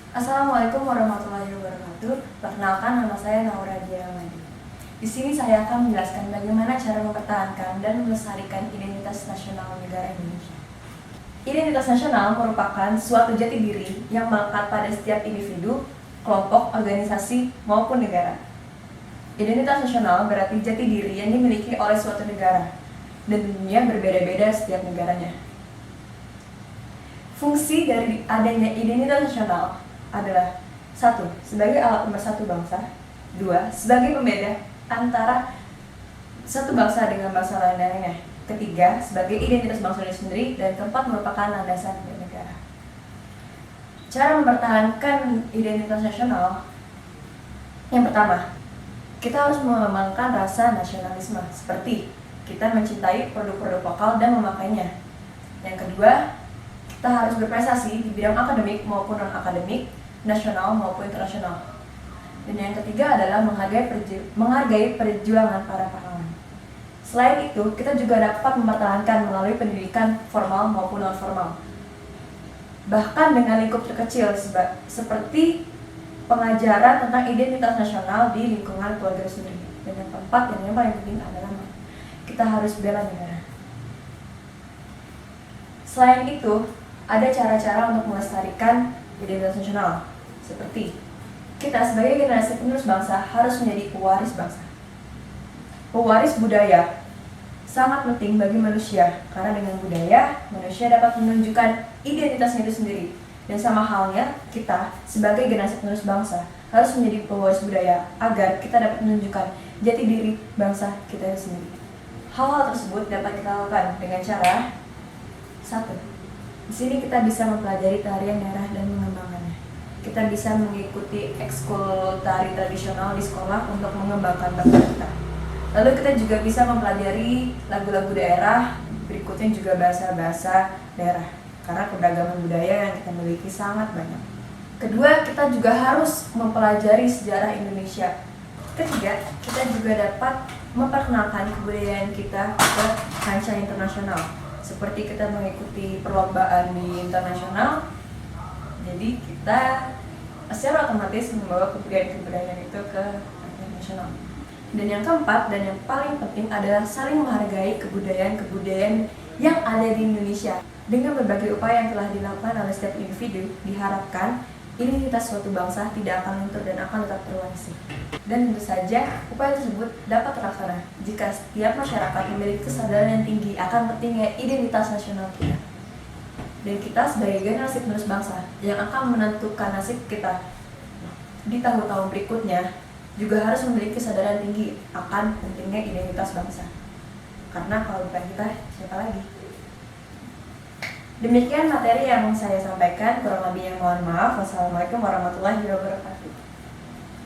Assalamualaikum warahmatullahi wabarakatuh. Perkenalkan, nama saya Naura Diamadi. Di sini saya akan menjelaskan bagaimana cara mempertahankan dan melestarikan identitas nasional negara Indonesia. Identitas nasional merupakan suatu jati diri yang melekat pada setiap individu, kelompok, organisasi, maupun negara. Identitas nasional berarti jati diri yang dimiliki oleh suatu negara, dan tentunya berbeda-beda setiap negaranya. Fungsi dari adanya identitas nasional adalah: 1. Sebagai alat pemersatu bangsa. 2. Sebagai pembeda antara satu bangsa dengan bangsa lainnya. Ketiga, sebagai identitas bangsa itu sendiri. Dan keempat, merupakan landasan negara. Cara mempertahankan identitas nasional: yang pertama, kita harus mengembangkan rasa nasionalisme, seperti kita mencintai produk-produk lokal dan memakainya. Yang kedua, kita harus berprestasi di bidang akademik maupun non-akademik, nasional maupun internasional. Dan yang ketiga adalah menghargai perjuangan para pahlawan. Selain itu, kita juga dapat mempertahankan melalui pendidikan formal maupun non-formal, bahkan dengan lingkup terkecil seperti pengajaran tentang identitas nasional di lingkungan keluarga sendiri. Dan yang keempat, yang paling penting adalah kita harus bela negara. Selain itu, ada cara-cara untuk melestarikan identitas nasional, seperti kita sebagai generasi penerus bangsa harus menjadi pewaris bangsa. Pewaris budaya sangat penting bagi manusia, karena dengan budaya, manusia dapat menunjukkan identitasnya itu sendiri. Dan sama halnya, kita sebagai generasi penerus bangsa harus menjadi pewaris budaya agar kita dapat menunjukkan jati diri bangsa kita itu sendiri. Hal-hal tersebut dapat kita lakukan dengan cara: 1. Di sini kita bisa mempelajari tarian daerah dan mengembangkannya. Kita bisa mengikuti ekskul tari tradisional di sekolah untuk mengembangkan bakat kita. Lalu kita juga bisa mempelajari lagu-lagu daerah, berikutnya juga bahasa-bahasa daerah, karena keberagaman budaya yang kita miliki sangat banyak. Kedua, kita juga harus mempelajari sejarah Indonesia. Ketiga, kita juga dapat memperkenalkan kebudayaan kita ke kancah internasional, seperti kita mengikuti perlombaan di internasional. Jadi kita secara otomatis membawa kebudayaan itu ke internasional. Dan yang keempat dan yang paling penting adalah saling menghargai kebudayaan yang ada di Indonesia. Dengan berbagai upaya yang telah dilakukan oleh setiap individu, diharapkan identitas suatu bangsa tidak akan luntur dan akan tetap terwarisi. Dan tentu saja, upaya tersebut dapat terlaksana jika setiap masyarakat memiliki kesadaran yang tinggi akan pentingnya identitas nasional kita. Dan kita sebagai generasi penerus bangsa yang akan menentukan nasib kita di tahun-tahun berikutnya juga harus memiliki kesadaran tinggi akan pentingnya identitas bangsa. Karena kalau bukan kita, siapa lagi? Demikian materi yang saya sampaikan, kurang lebihnya mohon maaf. Wassalamualaikum warahmatullahi wabarakatuh.